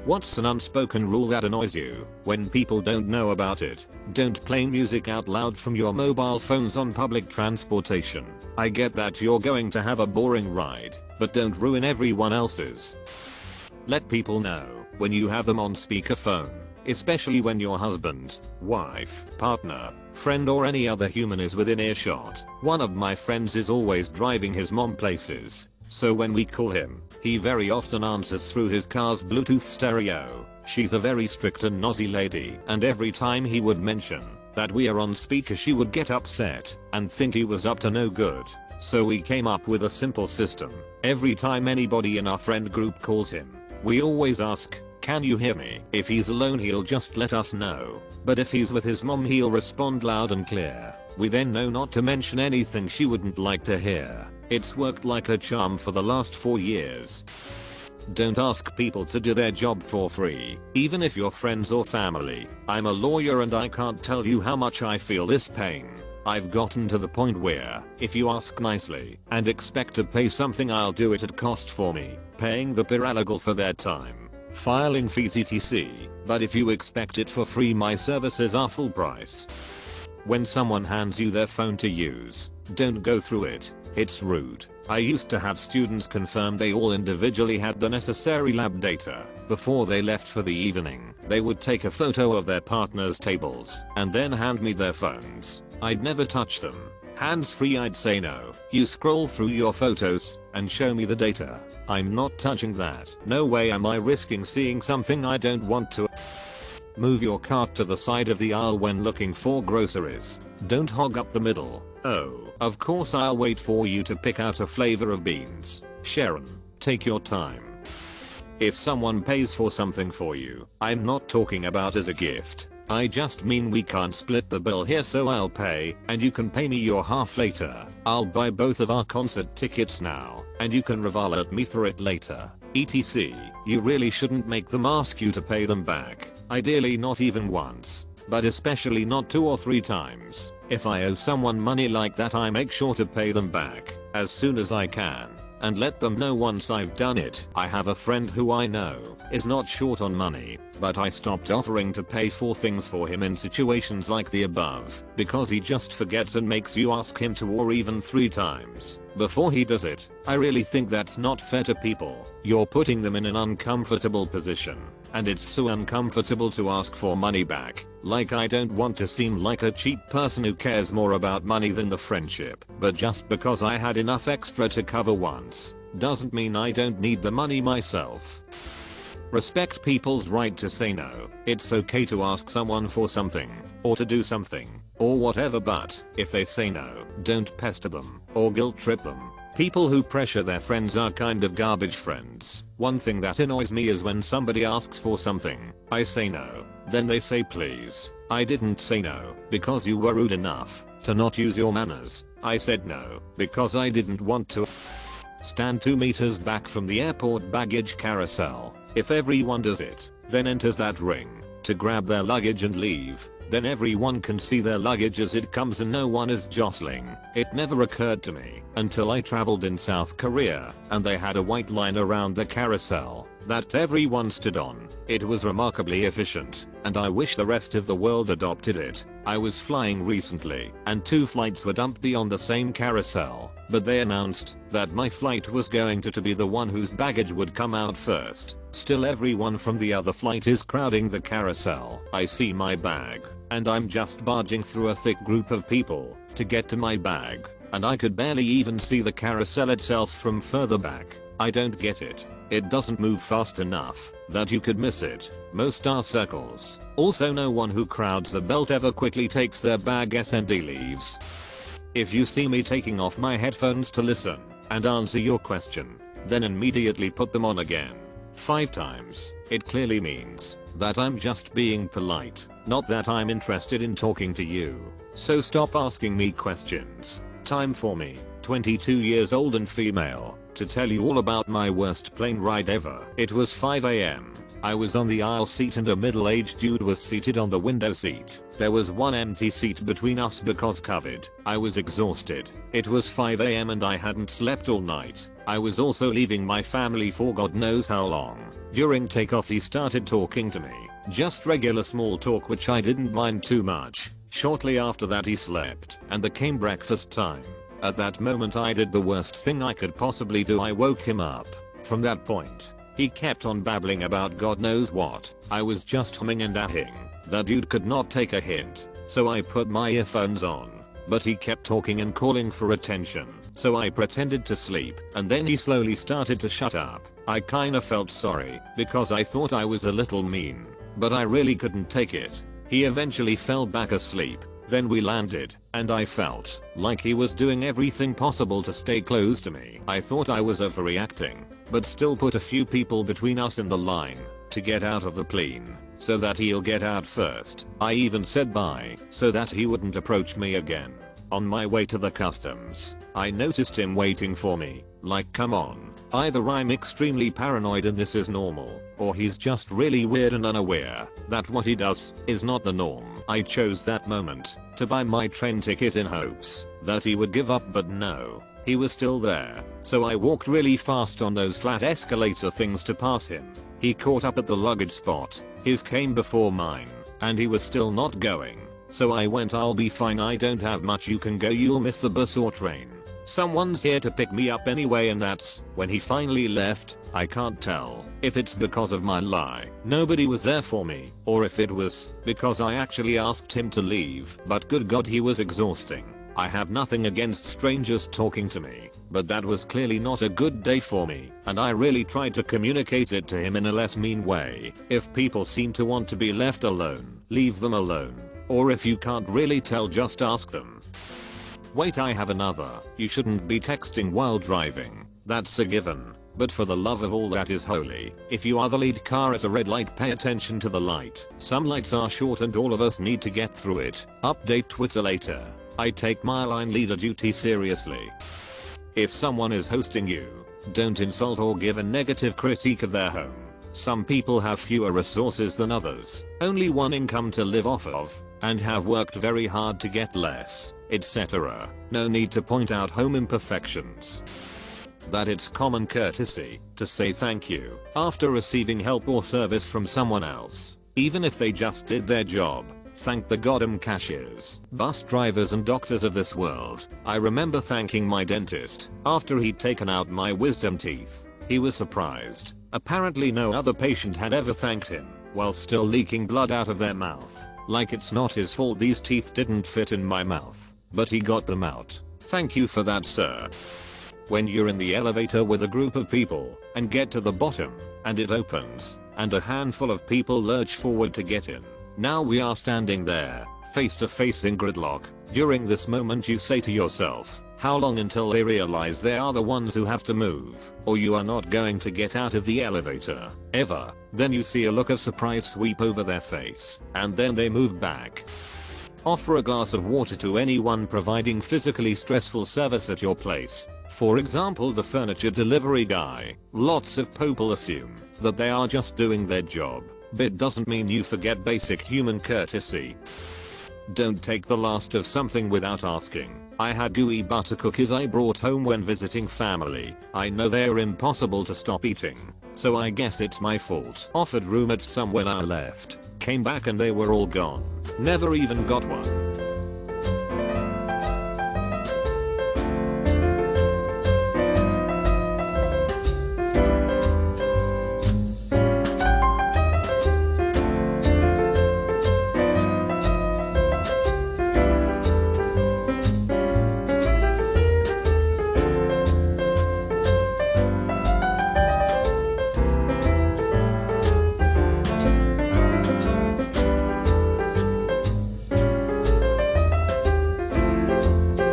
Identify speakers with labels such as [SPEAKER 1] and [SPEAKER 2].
[SPEAKER 1] What's an unspoken rule that annoys you when people don't know about it? Don't play music out loud from your mobile phones on public transportation. I get that you're going to have a boring ride, but don't ruin everyone else's. Let people know when you have them on speakerphone, especially when your husband, wife, partner, friend or any other human is within earshot. One of my friends is always driving his mom places, so when we call him, he very often answers through his car's Bluetooth stereo. She's a very strict and nosy lady, and every time he would mention that we are on speaker she would get upset and think he was up to no good. So we came up with a simple system. Every time anybody in our friend group calls him, we always ask, "Can you hear me?" If he's alone he'll just let us know, but if he's with his mom he'll respond loud and clear. We then know not to mention anything she wouldn't like to hear. It's worked like a charm for the last 4 years. Don't ask people to do their job for free, even if you're friends or family. I'm a lawyer and I can't tell you how much I feel this pain. I've gotten to the point where, if you ask nicely and expect to pay something I'll do it at cost for me, paying the paralegal for their time, filing fees etc. But if you expect it for free my services are full price. When someone hands you their phone to use, don't go through it. It's rude. I used to have students confirm they all individually had the necessary lab data before they left for the evening. They would take a photo of their partner's tables and then hand me their phones. I'd never touch them. Hands free I'd say no. You scroll through your photos and show me the data. I'm not touching that. No way am I risking seeing something I don't want to. Move your cart to the side of the aisle when looking for groceries. Don't hog up the middle. Oh, of course I'll wait for you to pick out a flavor of beans. Sharon, take your time. If someone pays for something for you, I'm not talking about as a gift. I just mean we can't split the bill here so I'll pay and you can pay me your half later. I'll buy both of our concert tickets now and you can revel at me for it later. etc. You really shouldn't make them ask you to pay them back. Ideally not even once, but especially not 2 or 3 times. If I owe someone money like that I make sure to pay them back as soon as I can and let them know once I've done it. I have a friend who I know is not short on money, but I stopped offering to pay for things for him in situations like the above because he just forgets and makes you ask him 2 or even 3 times before he does it. I really think that's not fair to people. You're putting them in an uncomfortable position, and it's so uncomfortable to ask for money back. Like I don't want to seem like a cheap person who cares more about money than the friendship, but just because I had enough extra to cover once doesn't mean I don't need the money myself. Respect people's right to say no. It's okay to ask someone for something, or to do something, or whatever, but if they say no, don't pester them or guilt trip them. People who pressure their friends are kind of garbage friends. One thing that annoys me is when somebody asks for something, I say no, then they say please. I didn't say no because you were rude enough to not use your manners. I said no because I didn't want to. Stand 2 meters back from the airport baggage carousel. If everyone does it, then enters that ring to grab their luggage and leave, then everyone can see their luggage as it comes and no one is jostling. It never occurred to me until I traveled in South Korea and they had a white line around the carousel that everyone stood on. It was remarkably efficient, and I wish the rest of the world adopted it. I was flying recently and 2 flights were dumped on the same carousel, but they announced that my flight was going to be the one whose baggage would come out first. Still everyone from the other flight is crowding the carousel. I see my bag, and I'm just barging through a thick group of people to get to my bag, and I could barely even see the carousel itself from further back. I don't get it. It doesn't move fast enough that you could miss it. Most are circles. Also no one who crowds the belt ever quickly takes their bag and leaves. If you see me taking off my headphones to listen and answer your question, then immediately put them on again 5 times. It clearly means that I'm just being polite, not that I'm interested in talking to you. So stop asking me questions. Time for me, 22 years old and female, to tell you all about my worst plane ride ever. It was 5 AM, I was on the aisle seat and a middle-aged dude was seated on the window seat. There was one empty seat between us because COVID. I was exhausted. It was 5 AM and I hadn't slept all night. I was also leaving my family for God knows how long. During takeoff he started talking to me. Just regular small talk which I didn't mind too much. Shortly after that he slept and there came breakfast time. At that moment I did the worst thing I could possibly do. I woke him up. From that point, he kept on babbling about God knows what. I was just humming and ahhing. That dude could not take a hint, so I put my earphones on. But he kept talking and calling for attention, so I pretended to sleep and then he slowly started to shut up. I kinda felt sorry because I thought I was a little mean, but I really couldn't take it. He eventually fell back asleep. Then we landed, and I felt like he was doing everything possible to stay close to me. I thought I was overreacting, but still put a few people between us in the line to get out of the plane so that he'll get out first. I even said bye so that he wouldn't approach me again. On my way to the customs, I noticed him waiting for me. Like, come on. Either I'm extremely paranoid and this is normal, or he's just really weird and unaware that what he does is not the norm. I chose that moment to buy my train ticket in hopes that he would give up, but no, he was still there. So I walked really fast on those flat escalator things to pass him. He caught up at the luggage spot. His came before mine, and he was still not going. So I went, I'll be fine, I don't have much, you can go, you'll miss the bus or train. Someone's here to pick me up anyway. And that's when he finally left. I can't tell if it's because of my lie, nobody was there for me, or if it was because I actually asked him to leave. But good God, he was exhausting. I have nothing against strangers talking to me, but that was clearly not a good day for me, and I really tried to communicate it to him in a less mean way. If people seem to want to be left alone, leave them alone. Or if you can't really tell, just ask them. Wait, I have another. You shouldn't be texting while driving. That's a given. But for the love of all that is holy, if you are the lead car at a red light, pay attention to the light. Some lights are short and all of us need to get through it. Update Twitter later. I take my line leader duty seriously. If someone is hosting you, don't insult or give a negative critique of their home. Some people have fewer resources than others, only one income to live off of, and have worked very hard to get less, etc. No need to point out home imperfections. That it's common courtesy to say thank you after receiving help or service from someone else, even if they just did their job. Thank the goddamn cashiers, bus drivers and doctors of this world. I remember thanking my dentist after he'd taken out my wisdom teeth. He was surprised. Apparently no other patient had ever thanked him while still leaking blood out of their mouth. Like it's not his fault these teeth didn't fit in my mouth, but he got them out. Thank you for that, sir. When you're in the elevator with a group of people and get to the bottom and it opens and a handful of people lurch forward to get in. Now we are standing there, face to face in gridlock. During this moment you say to yourself, how long until they realize they are the ones who have to move, or you are not going to get out of the elevator, ever. Then you see a look of surprise sweep over their face, and then they move back. Offer a glass of water to anyone providing physically stressful service at your place. For example, the furniture delivery guy. Lots of people assume that they are just doing their job, but it doesn't mean you forget basic human courtesy. Don't take the last of something without asking. I had gooey butter cookies I brought home when visiting family. I know they're impossible to stop eating, so I guess it's my fault. Offered room at some when I left. Came back and they were all gone. Never even got one.